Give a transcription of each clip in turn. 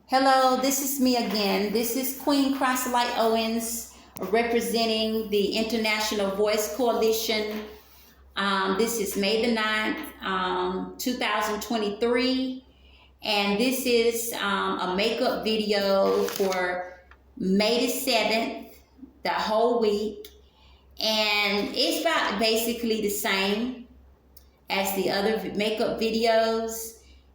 Hello, this is me again. This is Queen Chrysolite Owens representing the International Voice Coalition. This is May the 9th, 2023, and this is a makeup video for May the 7th, the whole week, and it's about basically the same as the other makeup videos.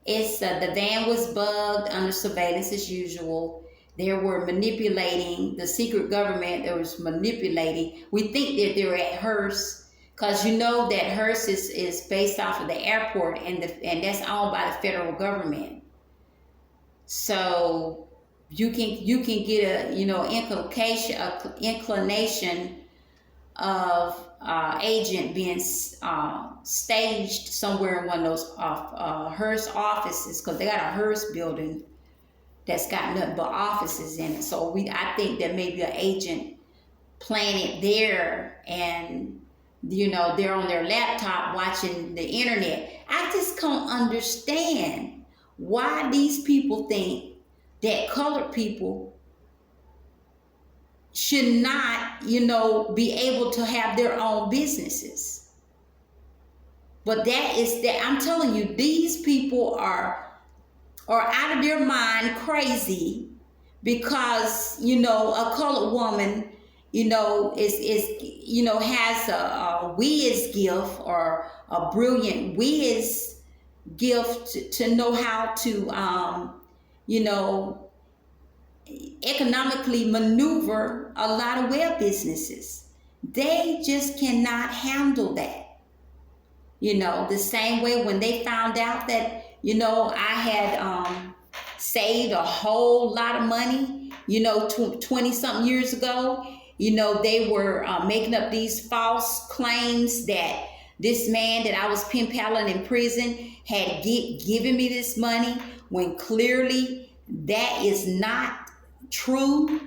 It's the van was bugged under surveillance as usual. They were manipulating the secret government. That was manipulating. We think that they're at Hearst because you know that Hearst is based off of the airport and that's owned by the federal government. So you can get a inclination of agent being staged somewhere in one of those Hearst offices, because they got a Hearst building that's got nothing but offices in it. So I think there may be an agent planted there, and they're on their laptop watching the internet. I just can't understand why these people think that colored people should not, be able to have their own businesses. But I'm telling you, these people are out of their mind crazy because, a colored woman, has a whiz gift or a brilliant whiz gift to know how to, economically maneuver a lot of web businesses. They just cannot handle that. The same way when they found out that, I had saved a whole lot of money, 20 something years ago, they were making up these false claims that this man that I was pen paling in prison had given me this money, when clearly that is not true.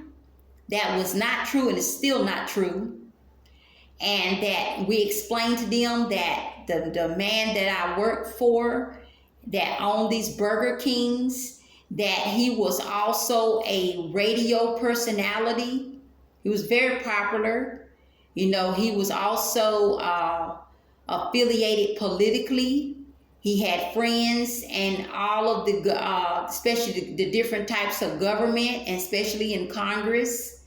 That was not true, and it's still not true. And that we explained to them that the man that I worked for that owned these Burger Kings, that he was also a radio personality. He was very popular. He was also affiliated politically. He had friends and all of the, especially the different types of government, and especially in Congress.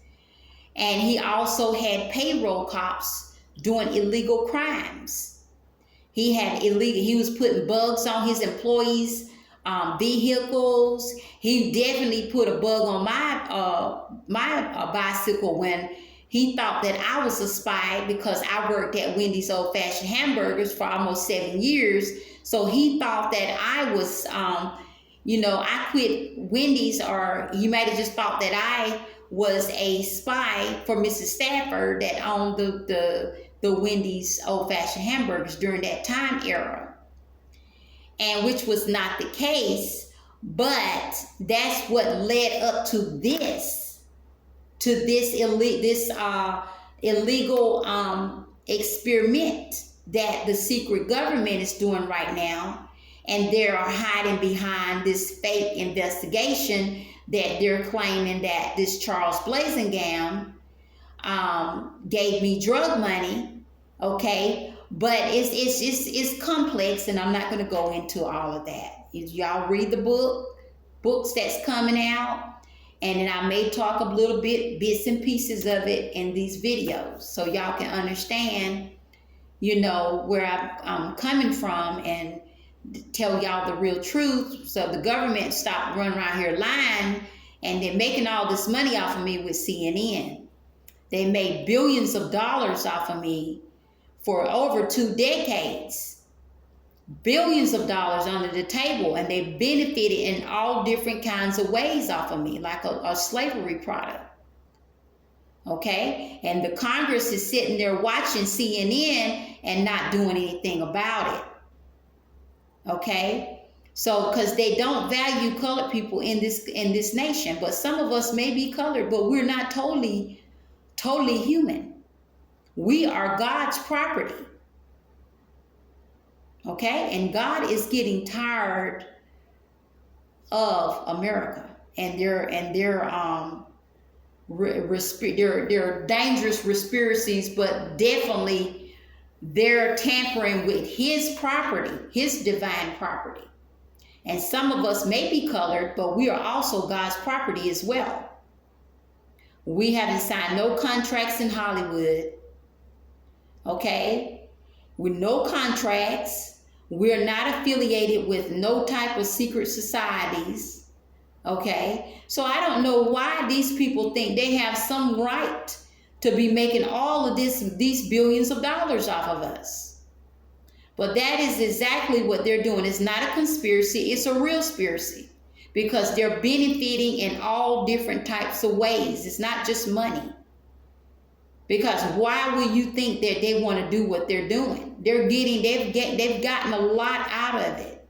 And he also had payroll cops doing illegal crimes. He was putting bugs on his employees' vehicles. He definitely put a bug on my bicycle when he thought that I was a spy, because I worked at Wendy's Old Fashioned Hamburgers for almost 7 years. So he thought that I was, I quit Wendy's, or he might have just thought that I was a spy for Mrs. Stafford that owned the Wendy's Old Fashioned Hamburgers during that time era, and which was not the case. But that's what led up to this illegal experiment that the secret government is doing right now. And they are hiding behind this fake investigation that they're claiming that this Charles Blasingame gave me drug money. Okay, but it's complex, and I'm not going to go into all of that. Y'all read the books that's coming out, and then I may talk a little bits and pieces of it in these videos, so y'all can understand, where I'm coming from, and tell y'all the real truth, so the government stop running around here lying, and they're making all this money off of me with CNN. They made billions of dollars off of me for over 2 decades. Billions of dollars under the table, and they benefited in all different kinds of ways off of me, like a slavery product. Okay, and the Congress is sitting there watching CNN and not doing anything about it. Okay, so because they don't value colored people in this nation, but some of us may be colored, but we're not totally human. We are God's property. Okay, and God is getting tired of America. they're dangerous conspiracies, but definitely they're tampering with his property, his divine property. And some of us may be colored, but we are also God's property as well. We haven't signed no contracts in Hollywood, okay? With no contracts. We're not affiliated with no type of secret societies, okay? So I don't know why these people think they have some right to be making all of these billions of dollars off of us. But that is exactly what they're doing. It's not a conspiracy, it's a real conspiracy, because they're benefiting in all different types of ways. It's not just money. Because why would you think that they want to do what they're doing? They've gotten a lot out of it,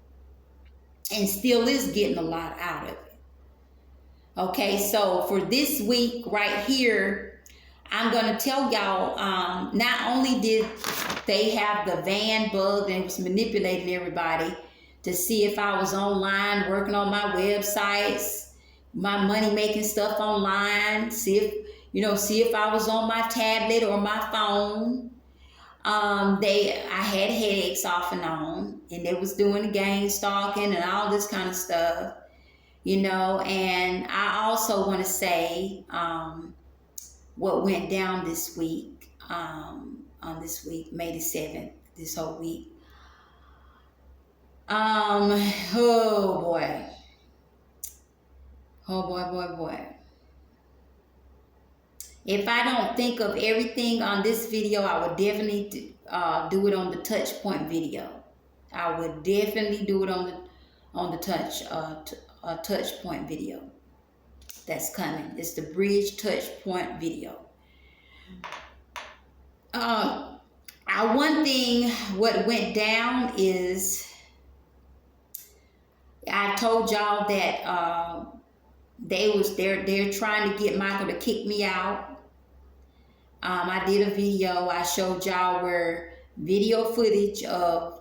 and still is getting a lot out of it. Okay, so for this week right here, I'm going to tell y'all, not only did they have the van bugged and was manipulating everybody to see if I was online, working on my websites, my money-making stuff online, see if I was on my tablet or my phone. I had headaches off and on, and they was doing the gang stalking and all this kind of stuff, and I also want to say, what went down this week, on this week, May the 7th, this whole week. Oh boy. If I don't think of everything on this video, I would definitely do it on the touch point video. I would definitely do it on the touch point video. That's coming. It's the bridge touch point video. One thing, what went down is, I told y'all that they're trying to get Michael to kick me out. I did a video. I showed y'all where video footage of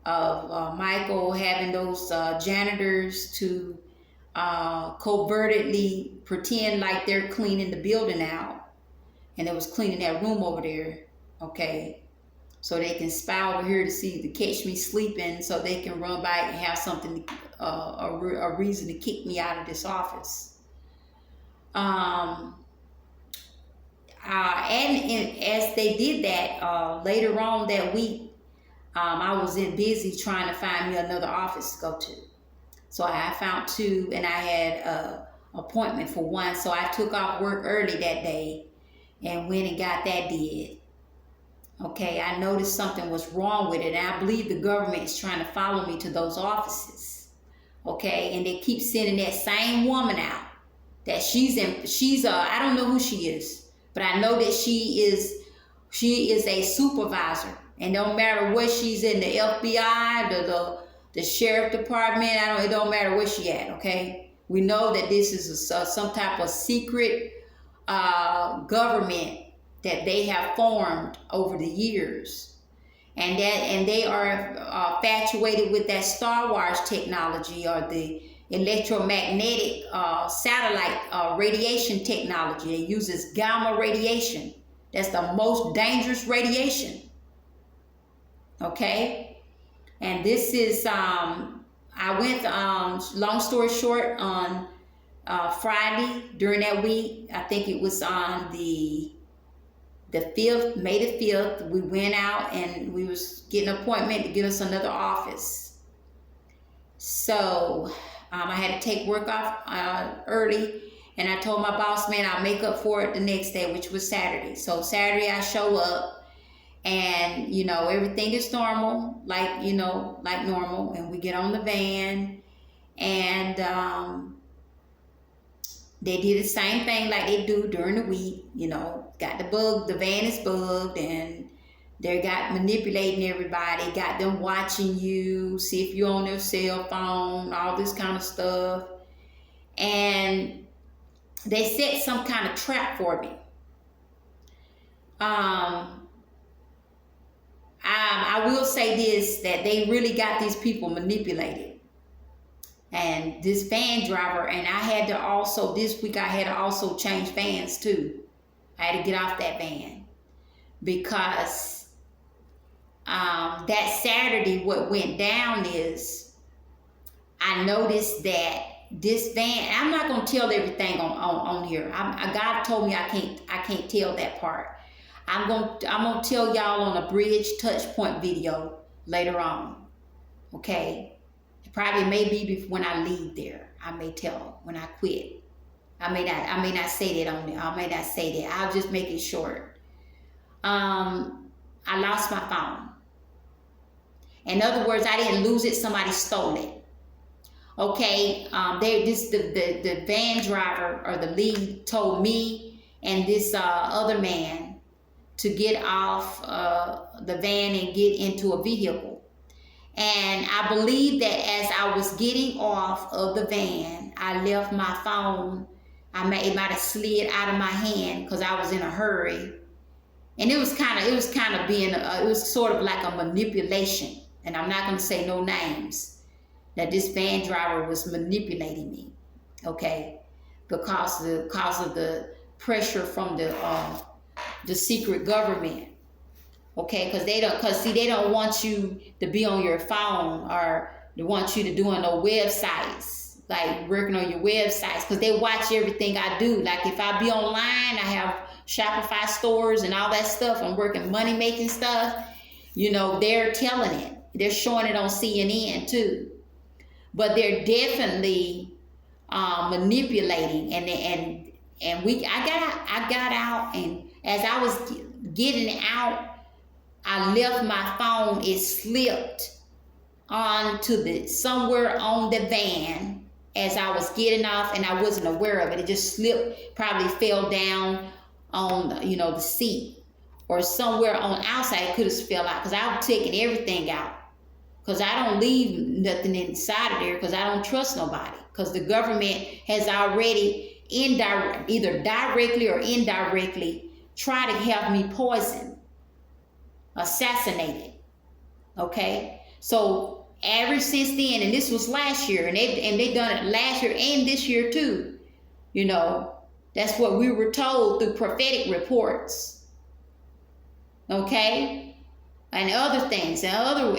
Michael having those janitors to covertly pretend like they're cleaning the building out, and they was cleaning that room over there, okay, so they can spy over here to catch me sleeping, so they can run by and have something, a reason to kick me out of this office. And as they did that, later on that week, I was busy trying to find me another office to go to. So I found two, and I had an appointment for one. So I took off work early that day and went and got that did. Okay, I noticed something was wrong with it, and I believe the government is trying to follow me to those offices. Okay, and they keep sending that same woman out. That she's I don't know who she is, but I know that she is a supervisor, and no matter what she's in, the FBI, the sheriff department, it don't matter where she at, okay? We know that this is some type of secret government that they have formed over the years. And they are infatuated with that Star Wars technology, or the electromagnetic satellite radiation technology. It uses gamma radiation. That's the most dangerous radiation. Okay? And this is, I went, long story short, on Friday during that week. I think it was on the 5th, May the 5th. We went out and we was getting an appointment to get us another office. So I had to take work off early. And I told my boss, man, I'll make up for it the next day, which was Saturday. So Saturday I show up. And, everything is normal, like normal. And we get on the van, and they did the same thing like they do during the week. Got the van is bugged, and they got manipulating everybody, got them watching you, see if you're on their cell phone, all this kind of stuff. And they set some kind of trap for me. I will say this, that they really got these people manipulated. And this van driver, and I had to also, this week I had to also change vans too. I had to get off that van because that Saturday what went down is I noticed that this van, I'm not going to tell everything on here. God told me I can't tell that part. I'm going to tell y'all on a bridge touch point video later on. Okay? Probably maybe when I leave there. I may tell when I quit. I may not say that on there. I may not say that. I'll just make it short. I lost my phone. In other words, I didn't lose it, somebody stole it. Okay, the van driver or the lead told me and this other man to get off the van and get into a vehicle. And I believe that as I was getting off of the van, I left my phone. It might have slid out of my hand because I was in a hurry. And it was sort of like a manipulation. And I'm not going to say no names. That this van driver was manipulating me, okay, because of the pressure from the secret government, okay, because they don't want you to be on your phone or they want you to do on no websites, like working on your websites, because they watch everything I do. Like if I be online, I have Shopify stores and all that stuff. I'm working money making stuff. They're telling it. They're showing it on CNN too. But they're definitely manipulating, and I got out, and as I was getting out, I left my phone. It slipped onto somewhere on the van as I was getting off, and I wasn't aware of it. It just slipped, probably fell down on the seat or somewhere on outside. It could have fell out because I was taking everything out. Because I don't leave nothing inside of there because I don't trust nobody. Because the government has already either directly or indirectly tried to have me poisoned, assassinated. Okay? So ever since then, and this was last year, and they done it last year and this year too. That's what we were told through prophetic reports. Okay? And other things and other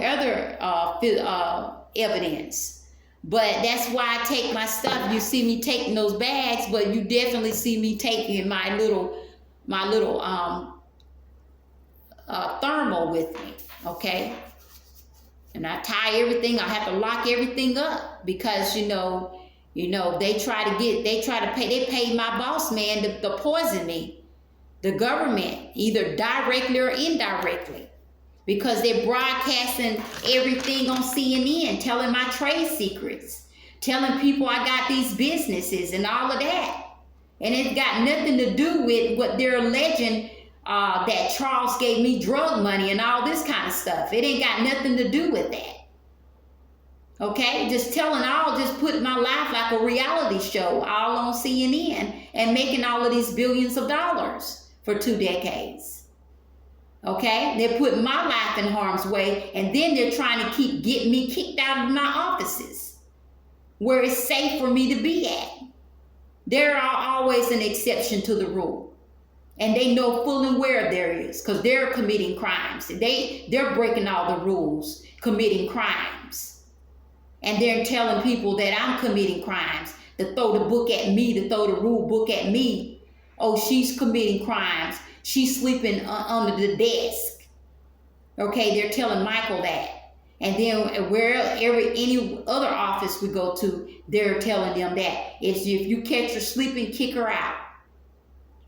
evidence. But that's why I take my stuff. You see me taking those bags, but you definitely see me taking my little thermal with me, okay? And I tie everything. I have to lock everything up because they paid my boss man to poison me, the government, either directly or indirectly. Because they're broadcasting everything on CNN, telling my trade secrets, telling people I got these businesses and all of that. And it's got nothing to do with what they're alleging that Charles gave me drug money and all this kind of stuff. It ain't got nothing to do with that. Okay? Just putting my life like a reality show all on CNN and making all of these billions of dollars for 2 decades. Okay, they're putting my life in harm's way, and then they're trying to keep getting me kicked out of my offices where it's safe for me to be at. There are always an exception to the rule, and they know full and well there is, because they're committing crimes. They're breaking all the rules, committing crimes, and they're telling people that I'm committing crimes, to throw the book at me, to throw the rule book at me. Oh, she's committing crimes. She's sleeping under the desk. Okay, they're telling Michael that. And then any other office we go to, they're telling them that. If you catch her sleeping, kick her out.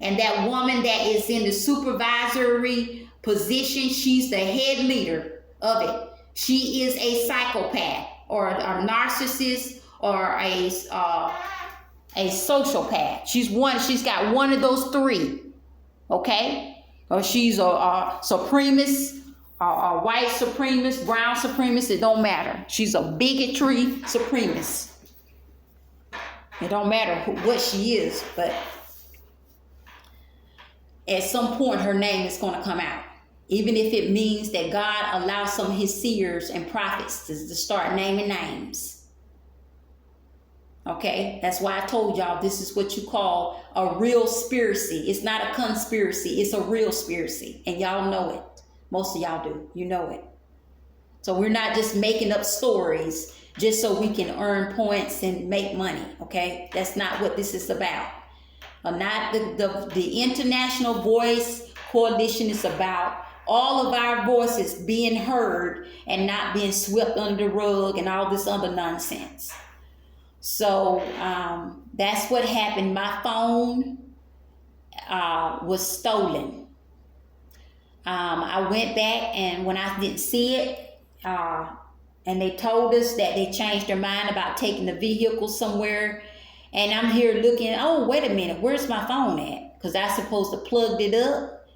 And that woman that is in the supervisory position, she's the head leader of it. She is a psychopath or a narcissist or a sociopath. She's got one of those three. Okay? Or she's a supremacist, a white supremacist, brown supremacist, it don't matter. She's a bigotry supremacist. It don't matter what she is, but at some point her name is going to come out. Even if it means that God allows some of his seers and prophets to start naming names. Okay, that's why I told y'all this is what you call a real spiracy. It's not a conspiracy, it's a real spiracy. And y'all know it. Most of y'all do. You know it. So we're not just making up stories just so we can earn points and make money. Okay, that's not what this is about. Not the International Voice Coalition is about all of our voices being heard and not being swept under the rug and all this other nonsense. So that's what happened. My phone was stolen. I went back, and when I didn't see it, and they told us that they changed their mind about taking the vehicle somewhere. And I'm here looking, oh, wait a minute, where's my phone at? Because I supposed to plug it up.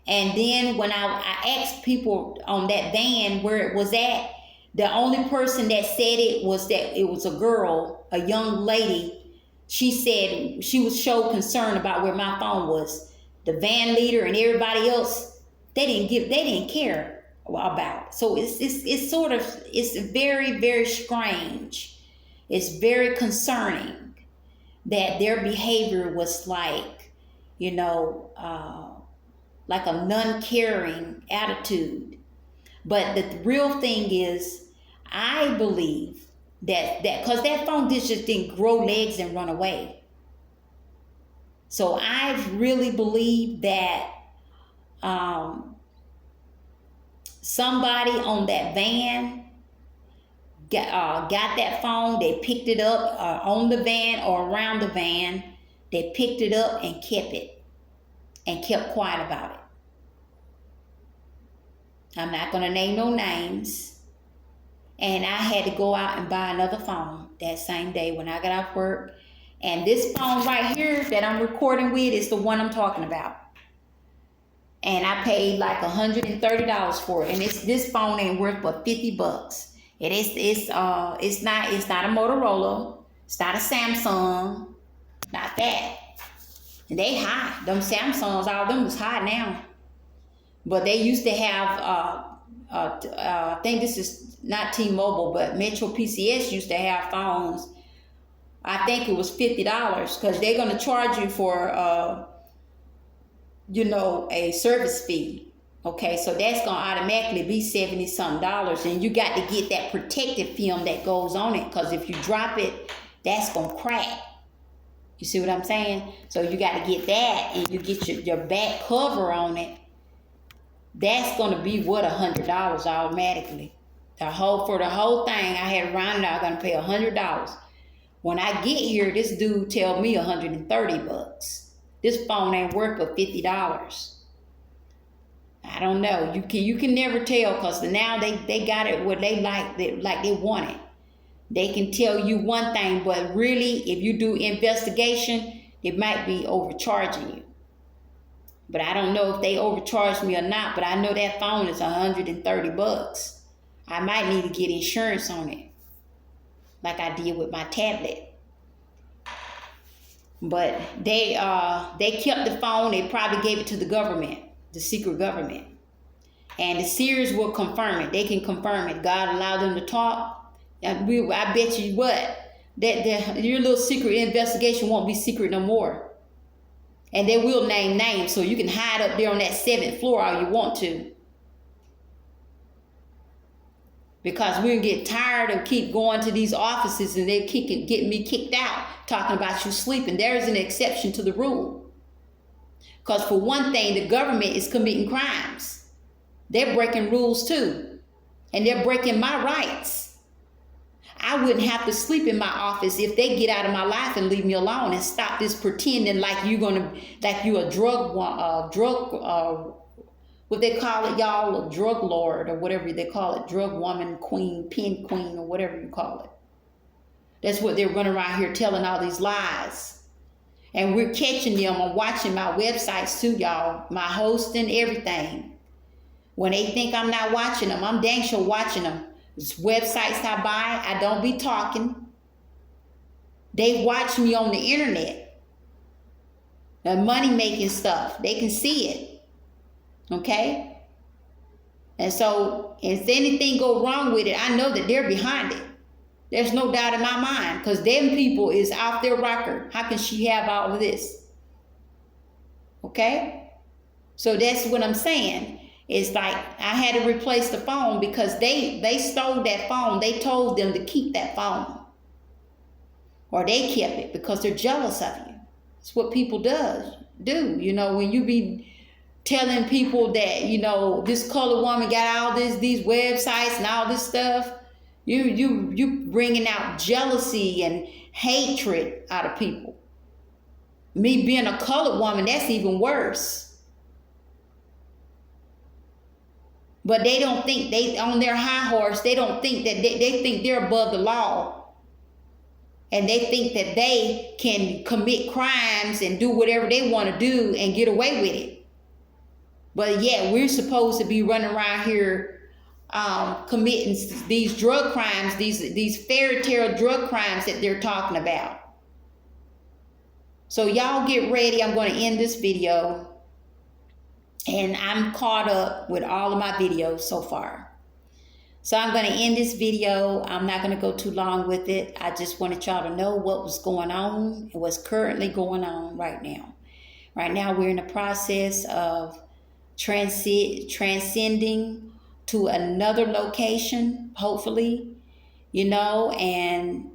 And then when I asked people on that van where it was at, the only person that said it was that it was a girl, a young lady. She said she was showed concern about where my phone was. The van leader and everybody else, they didn't care about it. So it's very, very strange. It's very concerning that their behavior was like, like a non-caring attitude. But the real thing is, I believe that because that phone just didn't grow legs and run away. So I really believe that somebody on that van got that phone. They picked it up on the van or around the van. They picked it up and kept it and kept quiet about it. I'm not going to name no names. And I had to go out and buy another phone that same day when I got off work. And this phone right here that I'm recording with is the one I'm talking about. And I paid like $130 for it. And this phone ain't worth but $50. It's not a Motorola. It's not a Samsung. Not that. And they high. Them Samsungs, all of them was high now. But they used to have, I think this is not T-Mobile, but Metro PCS used to have phones. I think it was $50 because they're going to charge you for, a service fee. Okay, so that's going to automatically be $70-something. And you got to get that protective film that goes on it, because if you drop it, that's going to crack. You see what I'm saying? So you got to get that, and you get your back cover on it. That's going to be what, $100 automatically. For the whole thing, I had rounded out, I'm going to pay $100. When I get here, this dude tell me $130. This phone ain't worth but $50. I don't know. You can never tell, because now they got it what they like they want it. They can tell you one thing, but really, if you do investigation, it might be overcharging you. But I don't know if they overcharged me or not, but I know that phone is $130. I might need to get insurance on it, like I did with my tablet. But they kept the phone. They probably gave it to the government, the secret government. And the Sears will confirm it. They can confirm it. God allowed them to talk. I bet you what, that your little secret investigation won't be secret no more. And they will name names, so you can hide up there on that 7th floor all you want to. Because we'll get tired of keep going to these offices and they get me kicked out talking about you sleeping. There is an exception to the rule. Because for one thing, the government is committing crimes. They're breaking rules too. And they're breaking my rights. I wouldn't have to sleep in my office if they get out of my life and leave me alone and stop this pretending like you're a drug, what they call it, y'all, a drug lord or whatever they call it, drug woman, queen, pin queen, or whatever you call it. That's what they're running around here telling all these lies. And we're catching them on watching my websites too, y'all, my hosting, everything. When they think I'm not watching them, I'm dang sure watching them. It's websites I buy, I don't be talking. They watch me on the internet. The money making stuff, they can see it. Okay? And so if anything go wrong with it, I know that they're behind it. There's no doubt in my mind, because them people is off their rocker. How can she have all of this? Okay? So that's what I'm saying. It's like I had to replace the phone because they stole that phone. They told them to keep that phone. Or they kept it because they're jealous of you. It's what people do. You know, when you be telling people that, you know, this colored woman got all these websites and all this stuff, you bringing out jealousy and hatred out of people. Me being a colored woman, that's even worse. But they don't think they on their high horse. They don't think that they think they're above the law. And they think that they can commit crimes and do whatever they want to do and get away with it. But yeah, we're supposed to be running around here committing these drug crimes, these fairy tale drug crimes that they're talking about. So y'all get ready. I'm going to end this video. And I'm caught up with all of my videos so far. So I'm going to end this video. I'm not going to go too long with it. I just wanted y'all to know what was going on and what's currently going on right now. Right now we're in the process of transcending to another location, hopefully, you know, and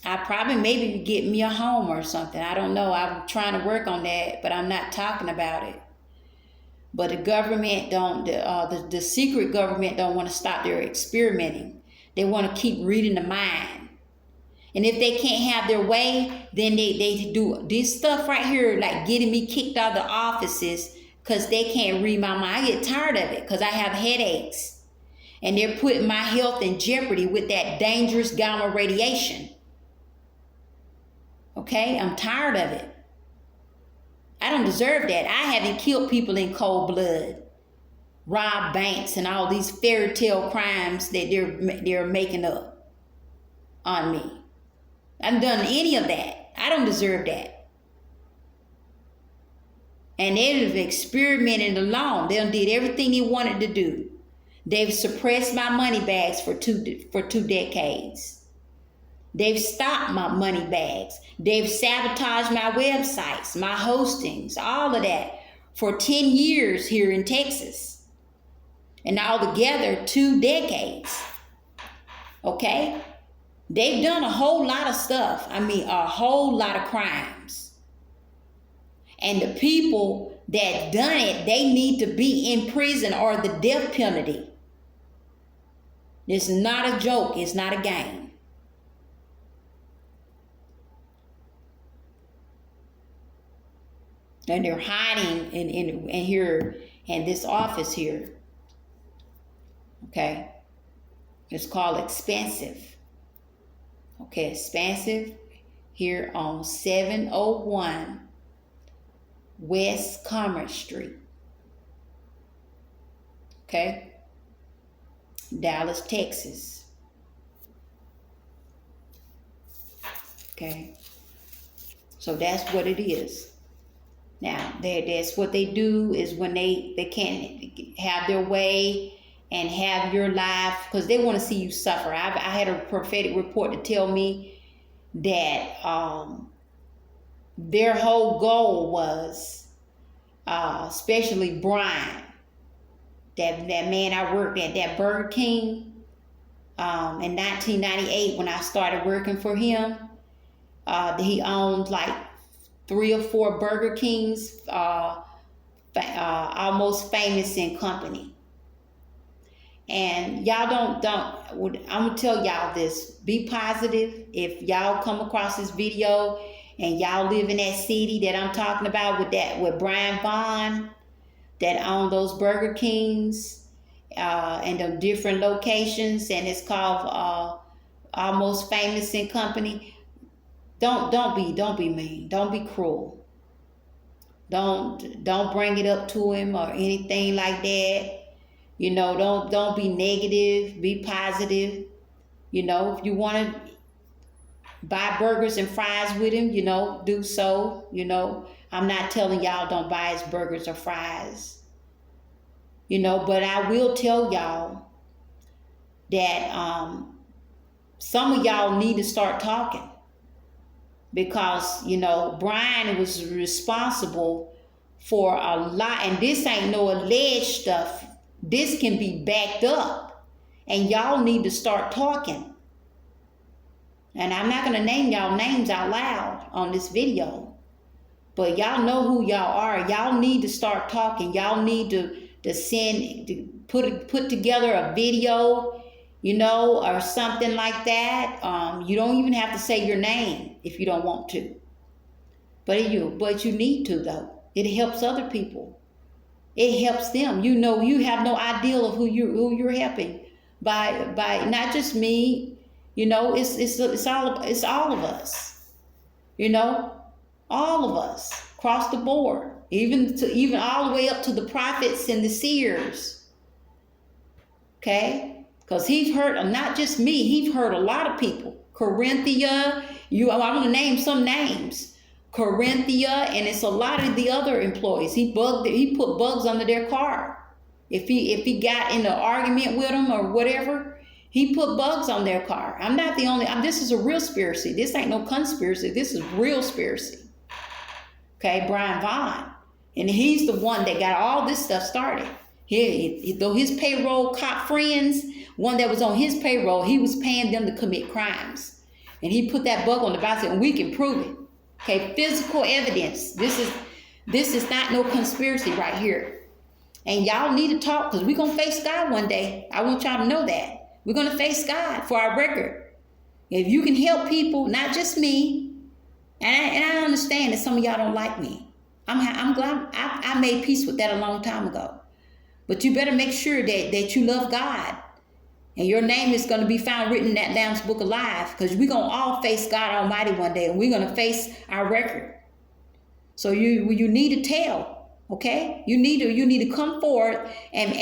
I probably maybe get me a home or something. I don't know. I'm trying to work on that, but I'm not talking about it. But the government don't, the secret government don't want to stop their experimenting. They want to keep reading the mind. And if they can't have their way, then they do this stuff right here, like getting me kicked out of the offices because they can't read my mind. I get tired of it because I have headaches. And they're putting my health in jeopardy with that dangerous gamma radiation. Okay, I'm tired of it. I don't deserve that. I haven't killed people in cold blood, robbed banks, and all these fairy tale crimes that they're making up on me. I haven't done any of that. I don't deserve that. And they've experimented along. They did everything they wanted to do. They've suppressed my money bags for two decades. They've stopped my money bags. They've sabotaged my websites, my hostings, all of that for 10 years here in Texas. And altogether, 2 decades. Okay? They've done a whole lot of stuff. I mean, a whole lot of crimes. And the people that done it, they need to be in prison or the death penalty. It's not a joke. It's not a game. And they're hiding in here in this office here. Okay. It's called Expansive. Okay, Expansive here on 701 West Commerce Street. Okay. Dallas, Texas. Okay. So that's what it is. Now, that's what they do is when they can't have their way and have your life, because they want to see you suffer. I had a prophetic report to tell me that their whole goal was, especially Brian, that man I worked at, that Burger King, in 1998 when I started working for him, he owned like 3 or 4 Burger Kings, Almost Famous and Company. And y'all I'm gonna tell y'all this, be positive. If y'all come across this video and y'all live in that city that I'm talking about with Brian Vaughn that owned those Burger Kings and the different locations, and it's called Almost Famous and Company. Don't be mean. Don't be cruel. Don't bring it up to him or anything like that. You know, don't be negative. Be positive. You know, if you want to buy burgers and fries with him, you know, do so. You know, I'm not telling y'all don't buy his burgers or fries. You know, but I will tell y'all that some of y'all need to start talking, because, you know, Brian was responsible for a lot, and this ain't no alleged stuff. This can be backed up, and y'all need to start talking. And I'm not going to name y'all names out loud on this video, but y'all know who y'all are. Y'all need to start talking. Y'all need to send, to put together a video, you know, or something like that. You don't even have to say your name if you don't want to, but you need to, though. It helps other people. It helps them. You know, you have no idea of who you're helping by not just me. You know, it's all of us. You know, all of us across the board, even all the way up to the prophets and the seers. Okay, because he's hurt not just me. He's hurt a lot of people. Corinthia, I want to name some names. Corinthia, and it's a lot of the other employees. He put bugs under their car. If he got in an argument with them or whatever, he put bugs on their car. I'm not the only. This is a real conspiracy. This ain't no conspiracy. This is real conspiracy. Okay, Brian Vaughn, and he's the one that got all this stuff started. Though his payroll cop friends, one that was on his payroll, he was paying them to commit crimes, and he put that bug on the basket, and we can prove it. Okay, physical evidence. This is not no conspiracy right here. And y'all need to talk, because we're going to face God one day. I want y'all to know that. We're going to face God for our record. If you can help people, not just me, and I understand that some of y'all don't like me. I'm glad I made peace with that a long time ago. But you better make sure that you love God. And your name is going to be found written in that Lamb's Book of Life, because we're going to all face God Almighty one day, and we're going to face our record. So you need to tell, okay? You need to come forward and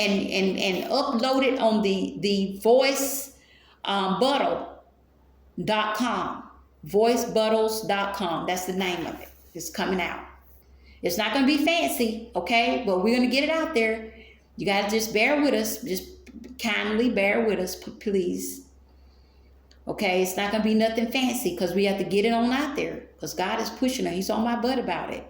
upload it on the voicebuddle.com. voicebuddles.com. That's the name of it. It's coming out. It's not going to be fancy, okay? But we're going to get it out there. You got to just bear with us. Just kindly bear with us, please. Okay, it's not going to be nothing fancy, because we have to get it on out there, because God is pushing it. He's on my butt about it.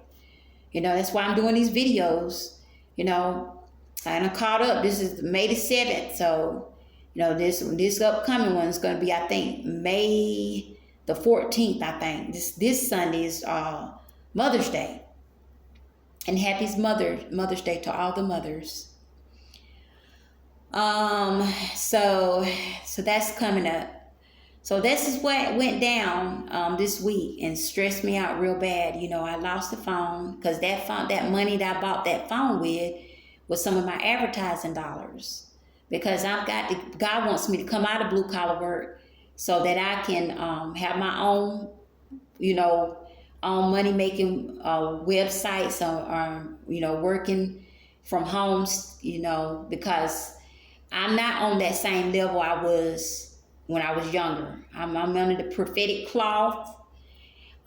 You know, that's why I'm doing these videos. You know, I'm caught up. This is May the 7th. So, you know, this upcoming one is going to be, I think, May the 14th, I think. This Sunday is Mother's Day. And happy Mother's Day to all the mothers. So that's coming up. So this is what went down this week and stressed me out real bad. You know, I lost the phone, because that money that I bought that phone with was some of my advertising dollars, because God wants me to come out of blue collar work so that I can have my own, you know, own money making websites, or you know, working from home, you know, because I'm not on that same level I was when I was younger. I'm under the prophetic cloth.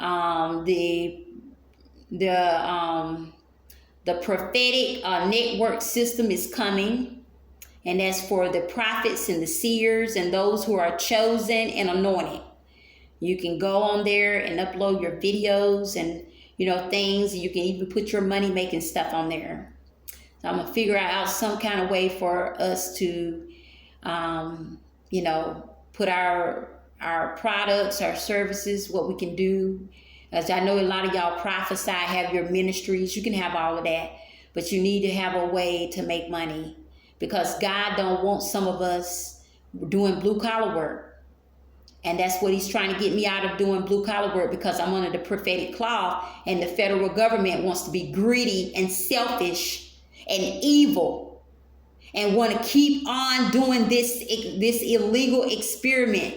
The prophetic network system is coming, and that's for the prophets and the seers and those who are chosen and anointed. You can go on there and upload your videos and, you know, things. You can even put your money making stuff on there. So I'm gonna figure out some kind of way for us to, you know, put our products, our services, what we can do. As I know a lot of y'all prophesy, have your ministries. You can have all of that, but you need to have a way to make money, because God don't want some of us doing blue collar work. And that's what he's trying to get me out of, doing blue collar work, because I'm under the prophetic cloth, and the federal government wants to be greedy and selfish and evil, and want to keep on doing this illegal experiment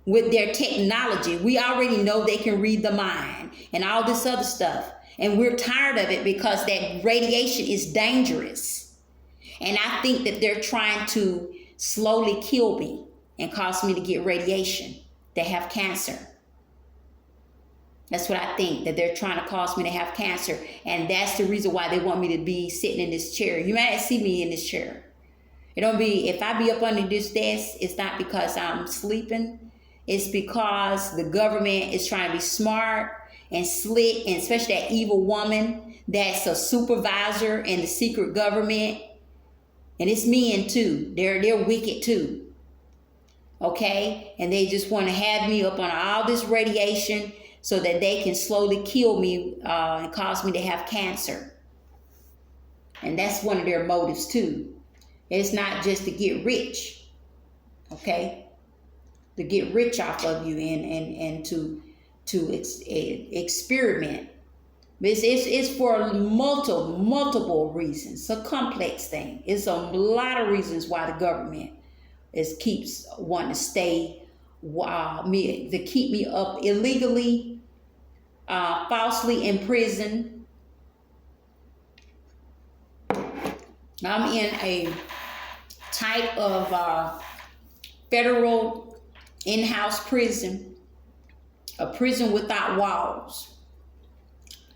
with their technology. We already know they can read the mind and all this other stuff. And we're tired of it, because that radiation is dangerous. And I think that they're trying to slowly kill me and cause me to get radiation, to have cancer. That's what I think, that they're trying to cause me to have cancer. And that's the reason why they want me to be sitting in this chair. You might see me in this chair. It don't be, if I be up under this desk, it's not because I'm sleeping. It's because the government is trying to be smart and slick, and especially that evil woman that's a supervisor in the secret government. And it's men too. They're wicked too. Okay? And they just want to have me up on all this radiation so that they can slowly kill me and cause me to have cancer. And that's one of their motives too. It's not just to get rich. Okay? To get rich off of you and to experiment. It's for multiple reasons. It's a complex thing. It's a lot of reasons why the government keeps wanting to stay, to keep me up illegally, falsely in prison. I'm in a type of federal in-house prison, a prison without walls.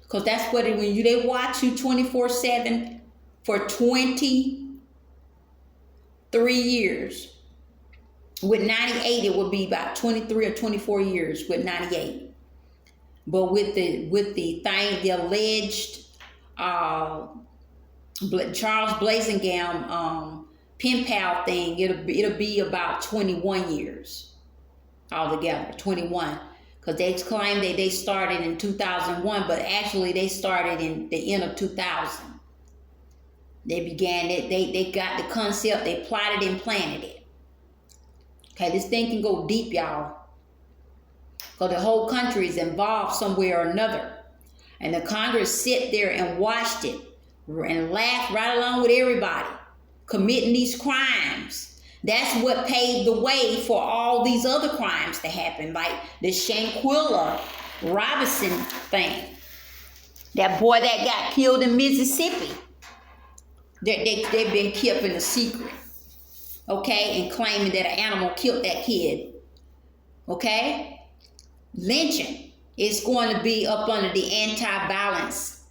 Because that's what they watch you 24/7 for 23 years. With 98, it would be about 23 or 24 years with 98. But with the alleged Charles Blasingame pen pal thing, it'll be about 21 years altogether. 21. Because they claim they started in 2001, but actually they started in the end of 2000. They began it. They got the concept. They plotted and planted it. Okay, this thing can go deep, y'all. Because the whole country is involved somewhere or another. And the Congress sit there and watched it and laughed right along with everybody committing these crimes. That's what paved the way for all these other crimes to happen, like the Shanquella Robinson thing. That boy that got killed in Mississippi. They've been keeping a secret, okay, and claiming that an animal killed that kid, okay? Lynching is going to be up under the Anti-Violence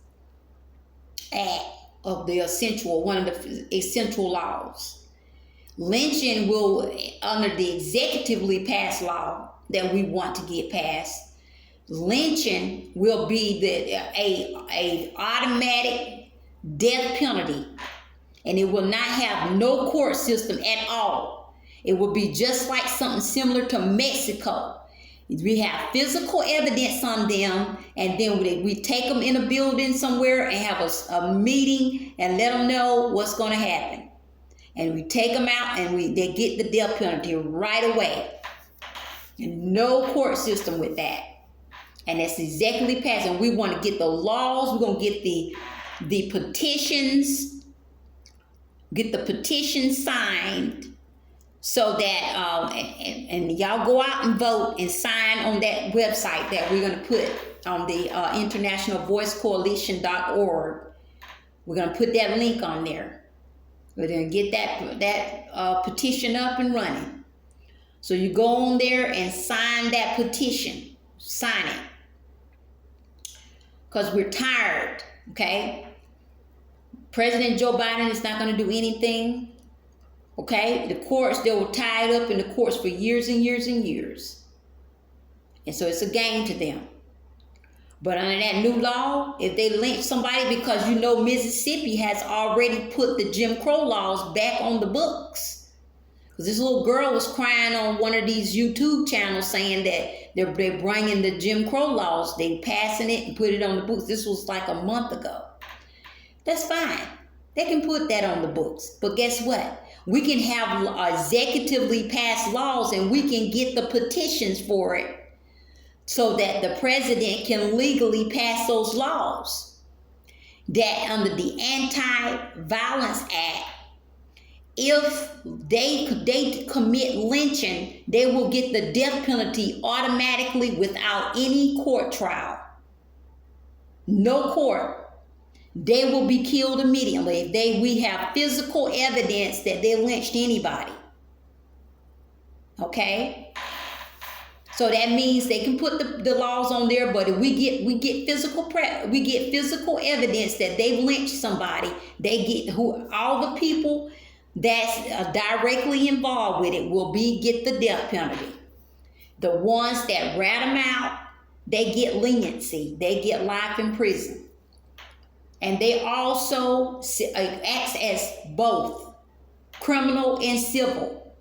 Act of one of the essential laws. Lynching will, under the executively passed law that we want to get passed, lynching will be a automatic death penalty, and it will not have no court system at all. It will be just like something similar to Mexico. We have physical evidence on them, and then we take them in a building somewhere and have a meeting and let them know what's going to happen. And we take them out and they get the death penalty right away. And no court system with that. And that's exactly passed. And we want to get the laws. We're going to get the petitions. Get the petition signed so that, and y'all go out and vote and sign on that website that we're going to put on the internationalvoicecoalition.org. We're going to put that link on there. We're going to get that petition up and running. So you go on there and sign that petition. Sign it. Because we're tired, okay? President Joe Biden is not going to do anything, okay? The courts, they were tied up in the courts for years and years and years. And so it's a game to them. But under that new law, if they lynch somebody, because Mississippi has already put the Jim Crow laws back on the books. Because this little girl was crying on one of these YouTube channels saying that they're bringing the Jim Crow laws, they passing it and put it on the books. This was like a month ago. That's fine. They can put that on the books. But guess what? We can have executively passed laws and we can get the petitions for it, so that the president can legally pass those laws. That under the Anti-Violence Act, if they commit lynching, they will get the death penalty automatically without any court trial. No court. They will be killed immediately if we have physical evidence that they lynched anybody. Okay? So that means they can put the laws on there, but if we get physical evidence that they've lynched somebody, they get all the people that's directly involved with it will get the death penalty. The ones that rat them out, they get leniency. They get life in prison. And they also act as both criminal and civil.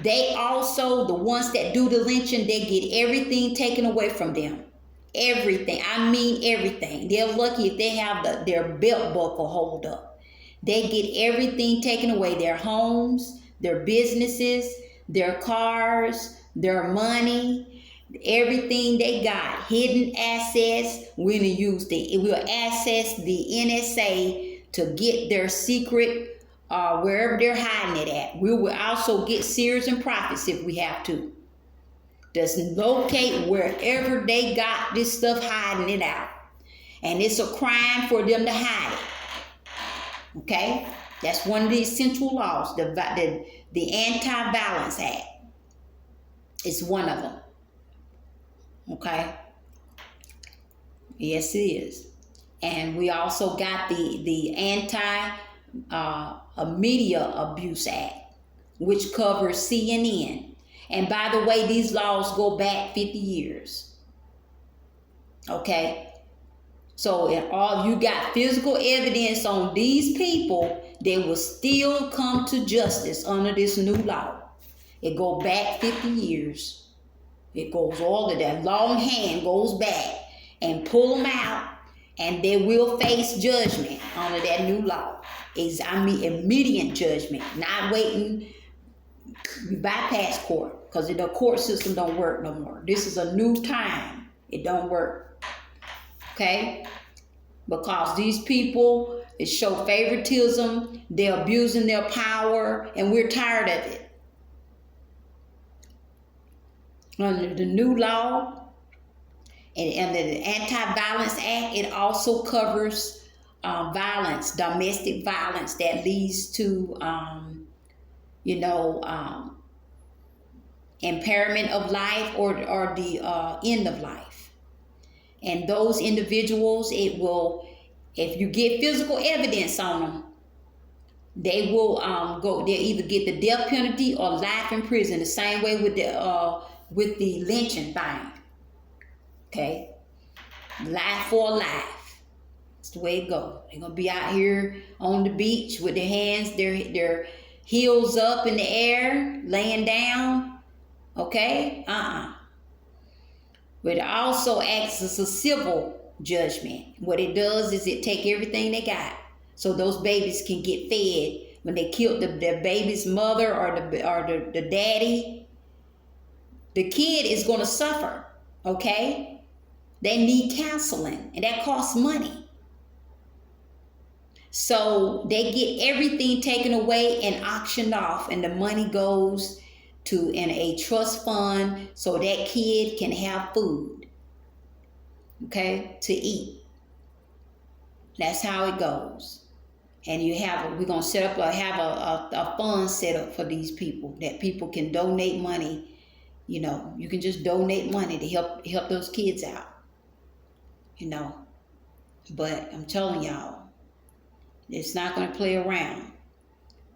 They also, the ones that do the lynching, they get everything taken away from them. Everything. I mean everything. They're lucky if they have their belt buckle hold up. They get everything taken away. Their homes, their businesses, their cars, their money, everything they got, hidden assets. We'll access the NSA to get their secret wherever they're hiding it at. We will also get Sears and Prophets if we have to. Just locate wherever they got this stuff, hiding it out. And it's a crime for them to hide it. Okay? That's one of the essential laws, the Anti-Violence Act. It's one of them. Okay? Yes, it is. And we also got the Anti-Media Abuse Act, which covers CNN. And by the way, these laws go back 50 years. Okay? So if all you got physical evidence on these people, they will still come to justice under this new law. It go back 50 years. It goes all of that long hand goes back and pull them out, and they will face judgment under that new law. Immediate judgment, not waiting. You bypass court because the court system don't work no more. This is a new time. It don't work. Okay? Because these people, it show favoritism, they're abusing their power, and we're tired of it. Under the new law and the Anti-Violence Act, it also covers violence, domestic violence that leads to, impairment of life or the end of life. And those individuals, if you get physical evidence on them, they will they'll either get the death penalty or life in prison. The same way with the lynching thing. Okay? Life for life. That's the way it goes. They're going to be out here on the beach with their hands, their heels up in the air, laying down. Okay? But it also acts as a civil judgment. What it does is it take everything they got so those babies can get fed. When they killed their baby's mother or the daddy, the kid is going to suffer, okay? They need counseling, and that costs money. So they get everything taken away and auctioned off, and the money goes in a trust fund so that kid can have food, okay, to eat. That's how it goes. And we're going to set up a fund set up for these people that people can donate money. You can just donate money to help those kids out. But I'm telling y'all, it's not going to play around.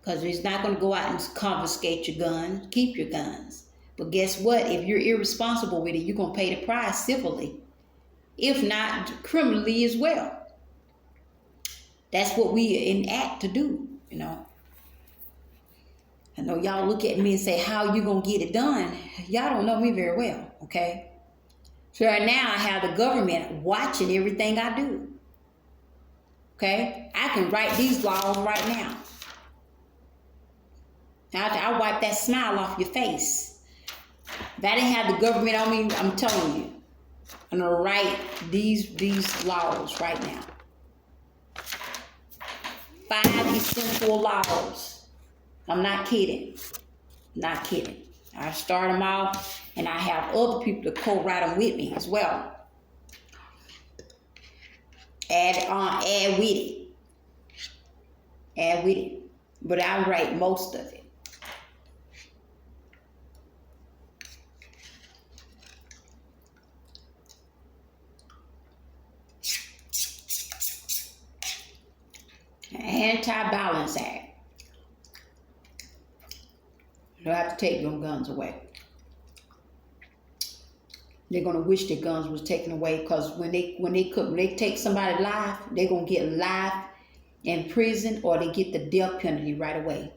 Because it's not going to go out and confiscate your guns. Keep your guns. But guess what? If you're irresponsible with it, you're going to pay the price civilly. If not, criminally as well. That's what we enact to do, I know y'all look at me and say, how you going to get it done? Y'all don't know me very well, okay? So right now I have the government watching everything I do. Okay? I can write these laws right now. I'll wipe that smile off your face. If I didn't have the government on me, I'm telling you, I'm going to write these laws right now. 5 essential laws. I'm not kidding. Not kidding. I start them off, and I have other people to co-write them with me as well. Add with it. Add with it. But I write most of it. Anti-Violence Act. You don't have to take your guns away. They're gonna wish their guns was taken away, because when they take somebody's life, they're gonna get life in prison, or they get the death penalty right away.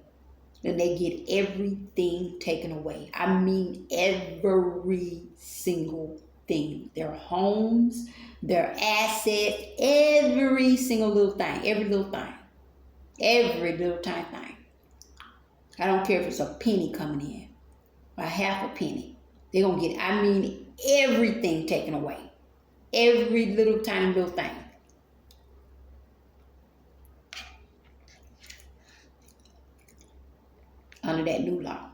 Then they get everything taken away. I mean every single thing. Their homes, their assets, every single little thing. Every little thing. Every little tiny thing. I don't care if it's a penny coming in, or half a penny. They're gonna get, I mean, everything taken away. Every little tiny little thing. Under that new law.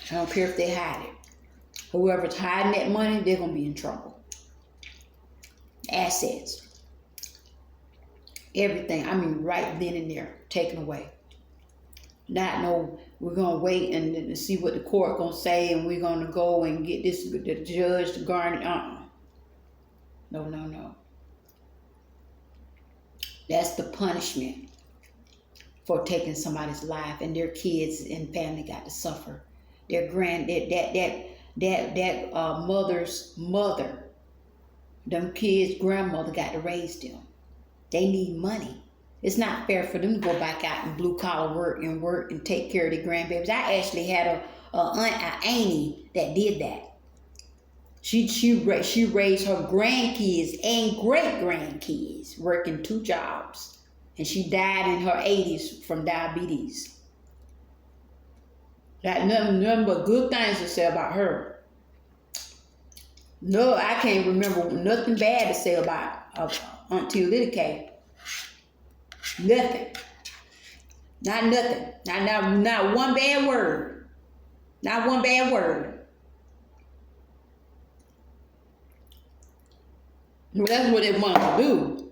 I don't care if they hide it. Whoever's hiding that money, they're gonna be in trouble. Assets. Everything, I mean, right then and there, taken away. Not no, we're gonna wait and see what the court gonna say, and we're gonna go and get the judge to garner. No. That's the punishment for taking somebody's life, and their kids and family got to suffer. Their mother's mother, them kids' grandmother got to raise them. They need money. It's not fair for them to go back out and blue collar work and take care of their grandbabies. I actually had a auntie that did that. She raised her grandkids and great grandkids working 2 jobs, and she died in her 80s from diabetes. Got nothing but good things to say about her. No, I can't remember nothing bad to say about Auntie Lydia K. Nothing. Not nothing. Not one bad word. Not one bad word. Well, that's what they want to do.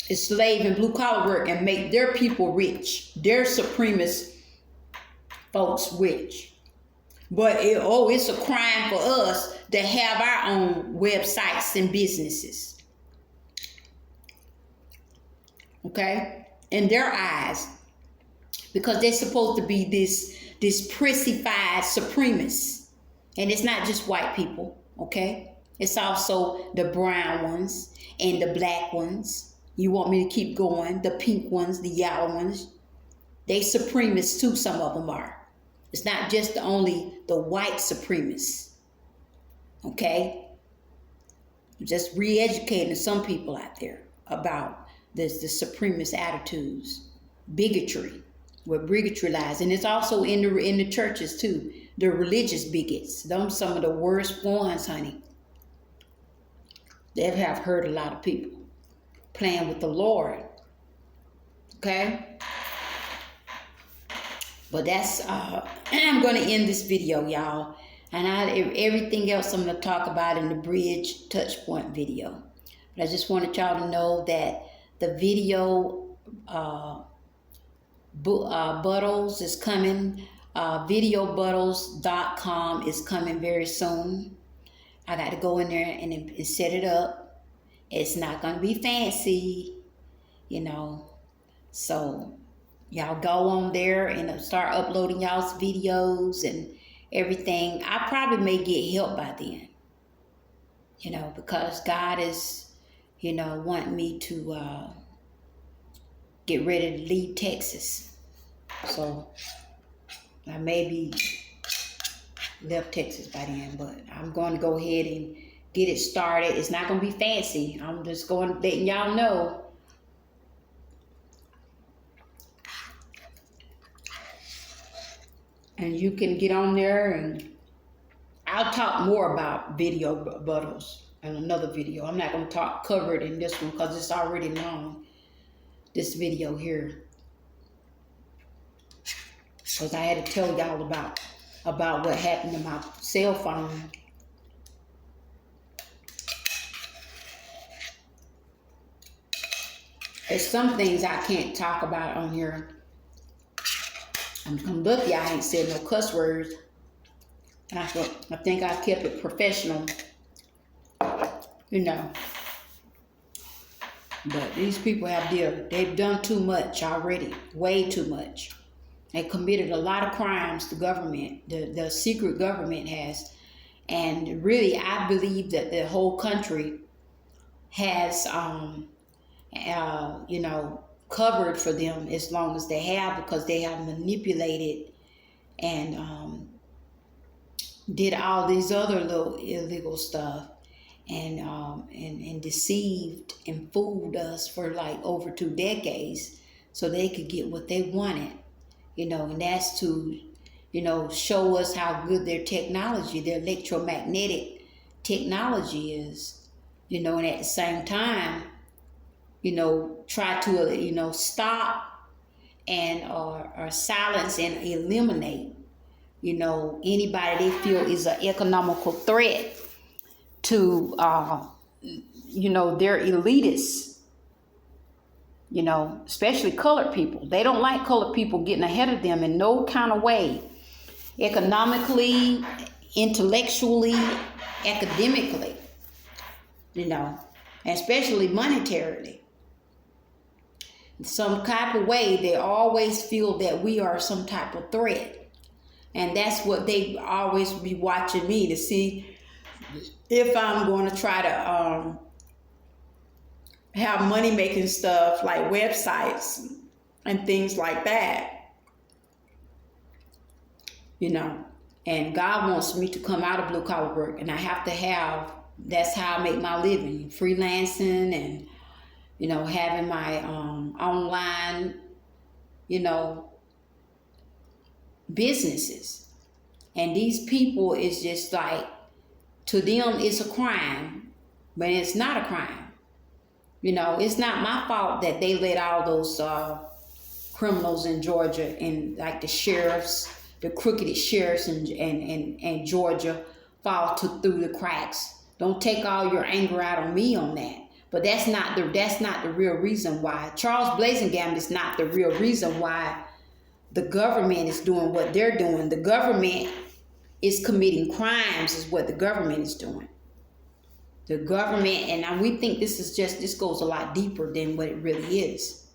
Is slave and blue collar work and make their people rich. Their supremacist folks rich. But it's a crime for us to have our own websites and businesses. Okay? In their eyes. Because they're supposed to be this prissy-fied supremacists. And it's not just white people, okay? It's also the brown ones and the black ones. You want me to keep going? The pink ones, the yellow ones. They supremacists too, some of them are. It's not just only the white supremacists. Okay? Just re-educating some people out there about the supremacist attitudes. Bigotry. Where bigotry lies. And it's also in the churches too. The religious bigots. Those some of the worst ones, honey. They have hurt a lot of people. Playing with the Lord. Okay? But that's, I'm going to end this video, y'all. And everything else I'm going to talk about in the Bridge Touchpoint video. But I just wanted y'all to know that the video Buttles is coming. Videobuttles.com is coming very soon. I got to go in there and set it up. It's not going to be fancy, you know. So y'all go on there and start uploading y'all's videos and everything. I probably may get help by then, you know, because God is, you know, wanting me to get ready to leave Texas. So I may be left Texas by then, but I'm going to go ahead and get it started. It's not going to be fancy. I'm just going letting y'all know. And you can get on there, and I'll talk more about Video Buttles in another video. I'm not going to cover it in this one because it's already long, this video here. Because I had to tell y'all about what happened to my cell phone. There's some things I can't talk about on here. I'm lucky I ain't said no cuss words. I think I kept it professional, you know. But these people they've done too much already, way too much. They committed a lot of crimes, the government, the secret government has. And really, I believe that the whole country has, covered for them as long as they have, because they have manipulated and did all these other little illegal stuff and deceived and fooled us for like over 2 decades so they could get what they wanted, and that's to, show us how good their technology, their electromagnetic technology is, and at the same time, try to, stop and or silence and eliminate, anybody they feel is an economical threat to, their elitists, especially colored people. They don't like colored people getting ahead of them in no kind of way, economically, intellectually, academically, especially monetarily. Some type of way, they always feel that we are some type of threat. And that's what they always be watching me to see if I'm going to try to have money-making stuff like websites and things like that. And God wants me to come out of blue-collar work, and I have to have, that's how I make my living, freelancing and, having my online, businesses. And these people, is just like, to them it's a crime, but it's not a crime. It's not my fault that they let all those criminals in Georgia and like the sheriffs, the crooked sheriffs in Georgia fall through the cracks. Don't take all your anger out on me on that. But that's not the real reason why. Charles Blasingame is not the real reason why the government is doing what they're doing. The government is committing crimes, is what the government is doing. The government, and we think this goes a lot deeper than what it really is.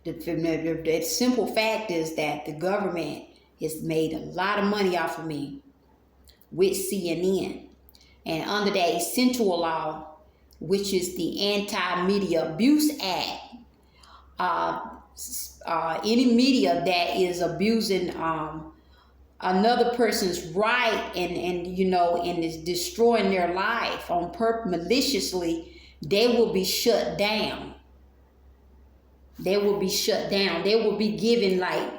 The simple fact is that the government has made a lot of money off of me with CNN. And under that essential law, which is the Anti-Media Abuse Act, any media that is abusing another person's right and is destroying their life on purpose, maliciously, they will be shut down. They will be shut down. They will be given like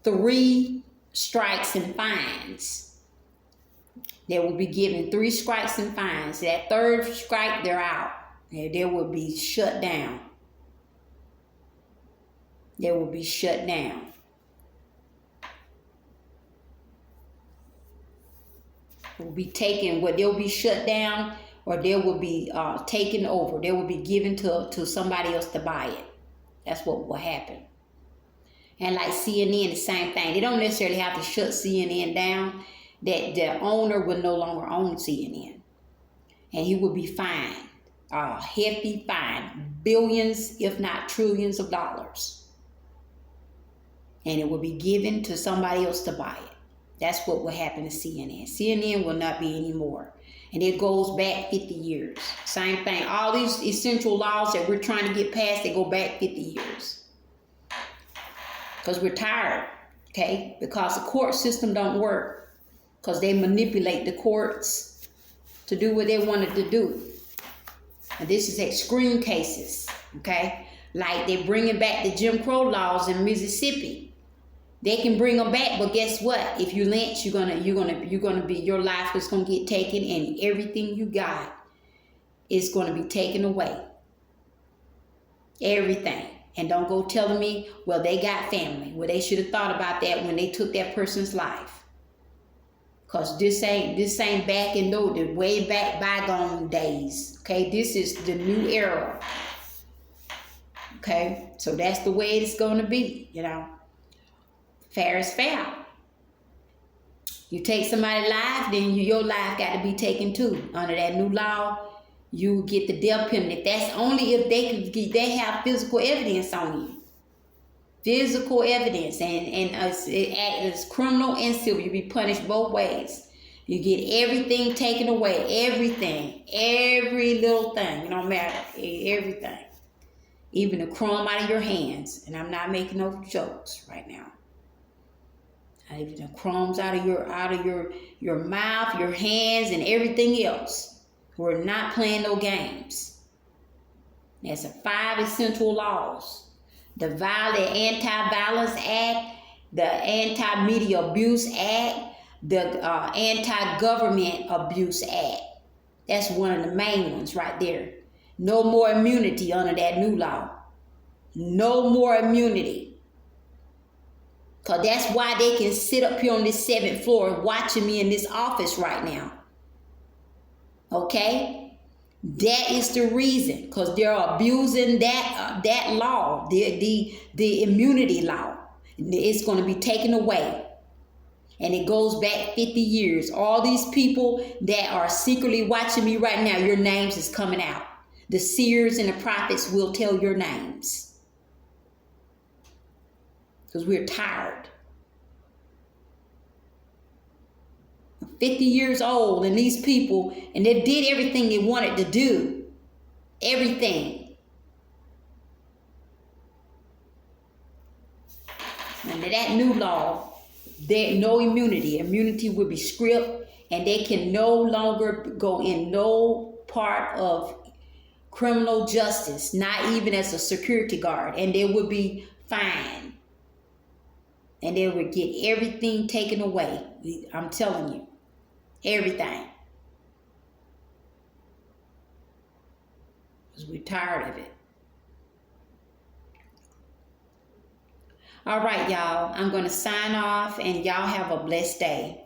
3 strikes and fines. They will be given 3 strikes and fines. That 3rd strike, they're out. They will be shut down. They will be shut down. Will be taken, they'll be shut down, or they will be taken over. They will be given to somebody else to buy it. That's what will happen. And like CNN, the same thing. They don't necessarily have to shut CNN down. That the owner will no longer own CNN. And he will be fined, a hefty fine, billions, if not trillions of dollars. And it will be given to somebody else to buy it. That's what will happen to CNN. CNN will not be anymore. And it goes back 50 years. Same thing. All these essential laws that we're trying to get passed, they go back 50 years. Because we're tired, okay? Because the court system don't work. Because they manipulate the courts to do what they wanted to do. And this is extreme cases, okay? Like they're bringing back the Jim Crow laws in Mississippi. They can bring them back, but guess what? If you lynch, your life is gonna get taken, and everything you got is gonna be taken away. Everything. And don't go telling me, well, they got family. Well, they should have thought about that when they took that person's life. Cause this ain't back in the way back bygone days. Okay, this is the new era. Okay, so that's the way it's gonna be, Fair is fair. You take somebody's life, then your life got to be taken too. Under that new law, you get the death penalty. That's only if they have physical evidence on you. physical evidence, and it's criminal and civil. You be punished both ways. You get everything taken away, everything, every little thing. It don't matter, everything, even a crumb out of your hands. And I'm not making no jokes right now. Even the crumbs out of your mouth, your hands, and everything else. We're not playing no games. That's the 5 essential laws. The Anti-Violence Act, the Anti-Media Abuse Act, the Anti-Government Abuse Act. That's one of the main ones right there. No more immunity under that new law. No more immunity. Because that's why they can sit up here on this 7th floor watching me in this office right now. Okay? That is the reason, because they're abusing that law, the immunity law. It's going to be taken away. And it goes back 50 years. All these people that are secretly watching me right now, your names is coming out. The seers and the prophets will tell your names. Because we're tired. 50 years old, and these people, and they did everything they wanted to do. Everything. Under that new law, there no immunity. Immunity will be stripped, and they can no longer go in no part of criminal justice, not even as a security guard, and they would be fined. And they would get everything taken away. I'm telling you. Everything. Because we're tired of it. All right, y'all. I'm going to sign off, and y'all have a blessed day.